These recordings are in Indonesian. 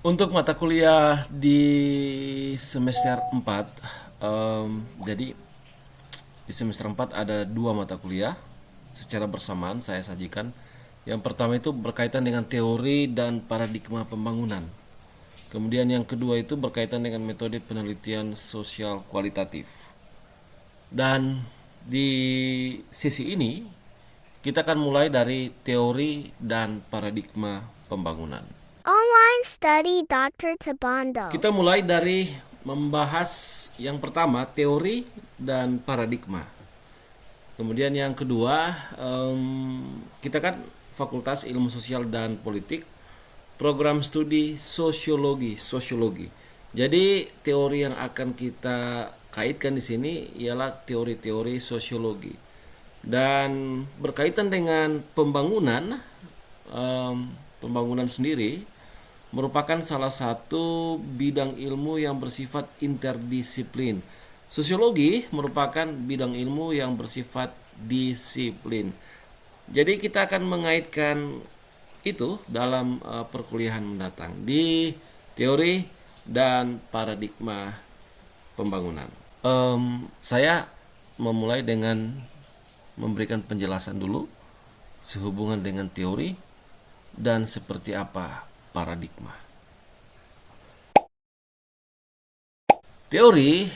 Untuk mata kuliah di semester 4, jadi di semester 4 ada dua mata kuliah secara bersamaan saya sajikan. Yang pertama itu berkaitan dengan teori dan paradigma pembangunan. Kemudian yang kedua itu berkaitan dengan metode penelitian sosial kualitatif. Dan di sesi ini kita akan mulai dari teori dan paradigma pembangunan. Online Study Dr. Tabando. Kita mulai dari membahas yang pertama teori dan paradigma. Kemudian yang kedua, kita kan Fakultas Ilmu Sosial dan Politik, program studi sosiologi. Jadi teori yang akan kita kaitkan di sini ialah teori-teori sosiologi dan berkaitan dengan pembangunan. Pembangunan sendiri merupakan salah satu bidang ilmu yang bersifat interdisiplin. Sosiologi merupakan bidang ilmu yang bersifat disiplin. Jadi kita akan mengaitkan itu dalam perkuliahan mendatang di teori dan paradigma pembangunan. Saya memulai dengan memberikan penjelasan dulu sehubungan dengan teori dan seperti apa paradigma. Teori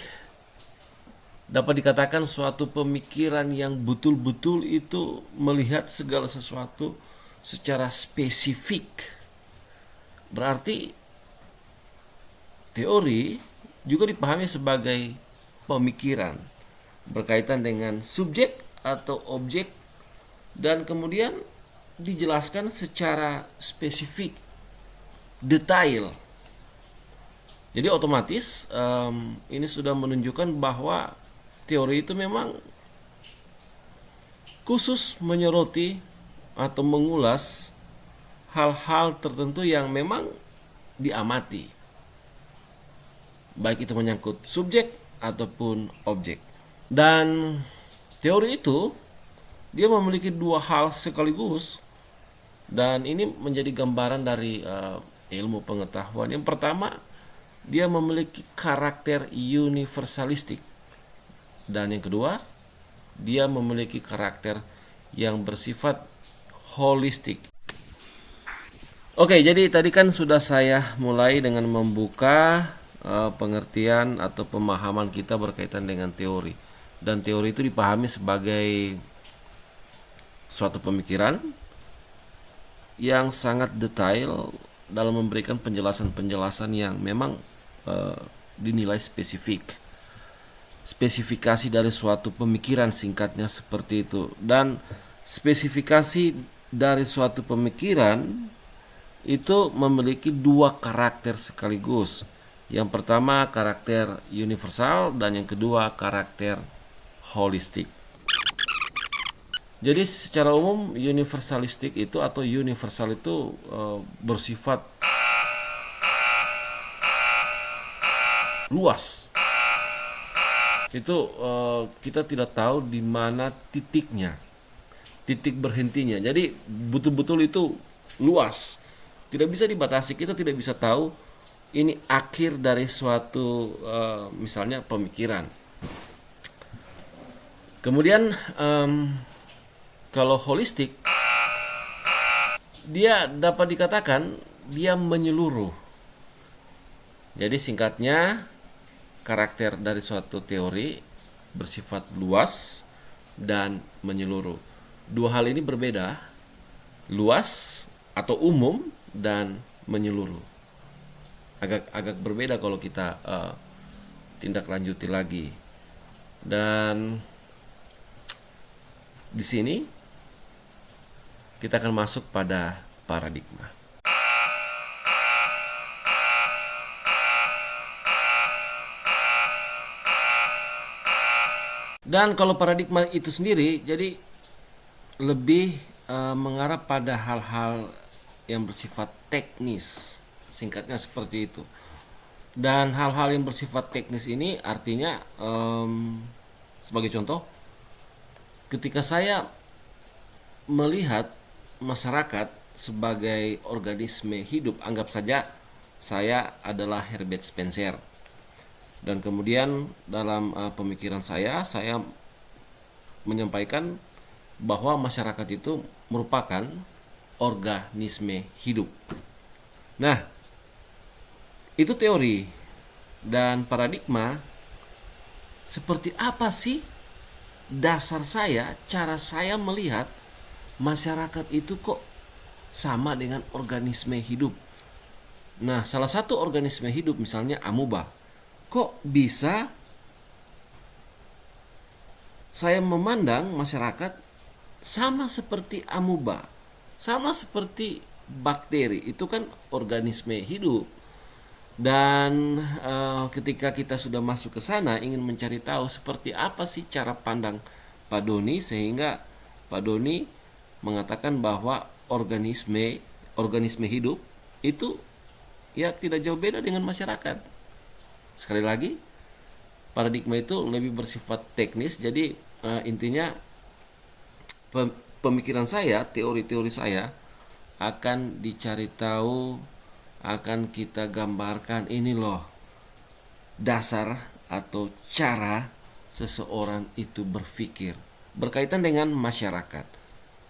dapat dikatakan suatu pemikiran yang betul-betul itu melihat segala sesuatu secara spesifik. Berarti teori juga dipahami sebagai pemikiran berkaitan dengan subjek atau objek dan kemudian dijelaskan secara spesifik, detail. Jadi otomatis ini sudah menunjukkan bahwa teori itu memang khusus menyoroti atau mengulas hal-hal tertentu yang memang diamati, baik itu menyangkut subjek ataupun objek. Dan teori itu dia memiliki dua hal sekaligus, dan ini menjadi gambaran dari ilmu pengetahuan. Yang pertama, dia memiliki karakter universalistik, dan yang kedua, dia memiliki karakter yang bersifat holistik. Oke, jadi tadi kan sudah saya mulai dengan membuka pengertian atau pemahaman kita berkaitan dengan teori. Dan teori itu dipahami sebagai suatu pemikiran yang sangat detail dalam memberikan penjelasan-penjelasan yang memang dinilai spesifik. Spesifikasi dari suatu pemikiran, singkatnya seperti itu. Dan spesifikasi dari suatu pemikiran itu memiliki dua karakter sekaligus. Yang pertama karakter universal dan yang kedua karakter holistik. Jadi secara umum universalistik itu atau universal itu bersifat luas. Itu kita tidak tahu di mana titiknya, titik berhentinya. Jadi betul-betul itu luas, tidak bisa dibatasi. Kita tidak bisa tahu ini akhir dari suatu misalnya pemikiran. Kemudian kalau holistik, dia dapat dikatakan dia menyeluruh. Jadi singkatnya, karakter dari suatu teori bersifat luas dan menyeluruh. Dua hal ini berbeda, luas atau umum dan menyeluruh. Agak berbeda kalau kita tindak lanjuti lagi. Dan di sini kita akan masuk pada paradigma. Dan kalau paradigma itu sendiri, jadi lebih mengarah pada hal-hal yang bersifat teknis, singkatnya seperti itu. Dan hal-hal yang bersifat teknis ini artinya sebagai contoh, ketika saya melihat masyarakat sebagai organisme hidup, anggap saja saya adalah Herbert Spencer. Dan kemudian dalam pemikiran saya menyampaikan bahwa masyarakat itu merupakan organisme hidup. Nah, itu teori dan paradigma. Seperti apa sih dasar saya, cara saya melihat masyarakat itu kok sama dengan organisme hidup. Nah, salah satu organisme hidup misalnya amuba. Kok bisa saya memandang masyarakat sama seperti amuba, sama seperti bakteri, itu kan organisme hidup. Dan ketika kita sudah masuk ke sana ingin mencari tahu seperti apa sih cara pandang Pak Doni, sehingga Pak Doni mengatakan bahwa organisme hidup itu ya tidak jauh beda dengan masyarakat. Sekali lagi, paradigma itu lebih bersifat teknis, jadi intinya pemikiran saya, teori-teori saya akan dicari tahu, akan kita gambarkan ini loh dasar atau cara seseorang itu berpikir berkaitan dengan masyarakat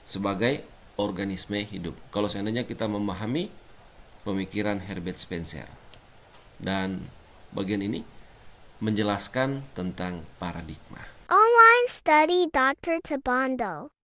sebagai organisme hidup. Kalau seandainya kita memahami pemikiran Herbert Spencer, dan bagian ini menjelaskan tentang paradigma. Online Study Dr. Tabando.